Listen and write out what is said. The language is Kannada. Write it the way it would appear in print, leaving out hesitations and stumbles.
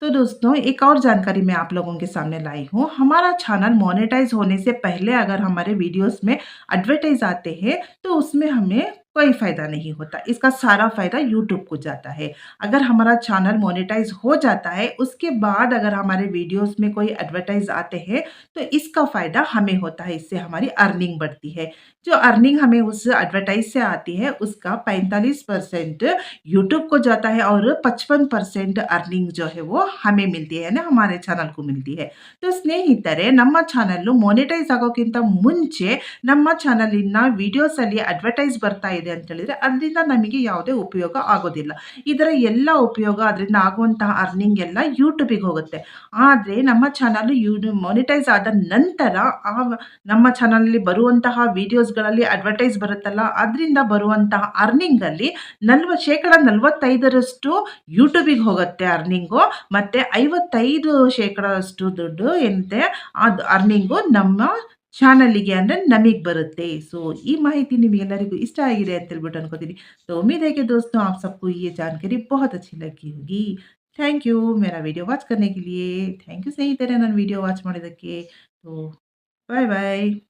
तो दोस्तों एक और जानकारी मैं आप लोगों के सामने लाई हूँ। हमारा चैनल मोनेटाइज़ होने से पहले अगर हमारे वीडियोज़ में एडवर्टाइज़ आते हैं, तो उसमें हमें कोई फ़ायदा नहीं होता। इसका सारा फ़ायदा यूट्यूब को जाता है। अगर हमारा चैनल मोनेटाइज़ हो जाता है, उसके बाद अगर हमारे वीडियोज़ में कोई एडवर्टाइज़ आते हैं, तो इसका फ़ायदा हमें होता है। इससे हमारी अर्निंग बढ़ती है। जो अर्निंग हमें उस एडवर्टाइज़ से आती है, उसका 45% यूट्यूब को जाता है और 55% अर्निंग जो है वो हमें मिलती है ना हमारे ಚಾನಲ್ ಗೂ मिलती है। तो ಸ್ನೇಹಿತರೆ ನಮ್ಮ ಚಾನಲ್ ಮೊನೆಟೈಸ್ ಆಗೋಕ್ಕಿಂತ ಮುಂಚೆ ನಮ್ಮ ಚಾನಲಿನ ವಿಡಿಯೋಸ್ ಅಲ್ಲಿ ಅಡ್ವರ್ಟೈಸ್ ಬರ್ತಾ ಇದೆ ಅಂತ ಹೇಳಿದ್ರೆ ಅದರಿಂದ ನಮಗೆ ಯಾವುದೇ ಉಪಯೋಗ ಆಗೋದಿಲ್ಲ. ಇದರ ಎಲ್ಲ ಉಪಯೋಗ ಅದರಿಂದ ಆಗುವಂತಹ ಅರ್ನಿಂಗ್ ಎಲ್ಲ ಯೂಟ್ಯೂಬಿಗೆ ಹೋಗುತ್ತೆ. ಆದ್ರೆ ನಮ್ಮ ಚಾನಲ್ ಮೊನೆಟೈಸ್ ಆದ ನಂತರ ನಮ್ಮ ಚಾನಲ್‌ನಲ್ಲಿ ಬರುವಂತಹ ವಿಡಿಯೋಸ್‌ಗಳಲ್ಲಿ ಅಡ್ವರ್ಟೈಸ್ ಬರುತ್ತಲ್ಲ ಅದರಿಂದ ಬರುವಂತಹ ಅರ್ನಿಂಗ್ ಅಲ್ಲಿ 45% ಯೂಟ್ಯೂಬಿಗೆ ಹೋಗುತ್ತೆ ಅರ್ನಿಂಗು. ಮತ್ತೆ 55% ದುಡ್ಡು ಏನಿದೆ ಅದು ಅರ್ನಿಂಗು ನಮ್ಮ ಚಾನಲಿಗೆ ಅಂದ್ರೆ ನಮಿಗ್ ಬರುತ್ತೆ. सो ಈ ಮಾಹಿತಿ ನಿಮಗೆಲ್ಲರಿಗೂ ಇಷ್ಟ ಆಗಿದೆ ಅಂತ ಹೇಳ್ಬಿಟ್ಟು ಅನ್ಕೋತೀನಿ. तो उम्मीद है कि दोस्तों आप सबको ये जानकारी बहुत अच्छी लगी होगी. ಥ್ಯಾಂಕ್ ಯು मेरा वीडियो वाच करने के लिए. ಥ್ಯಾಂಕ್ ಯು ಸ್ನೇಹಿತರೆ ನನ್ನ ವಿಡಿಯೋ ವಾಚ್ ಮಾಡಿದ್ದಕ್ಕೆ. तो ಬಾಯ್ ಬಾಯ್.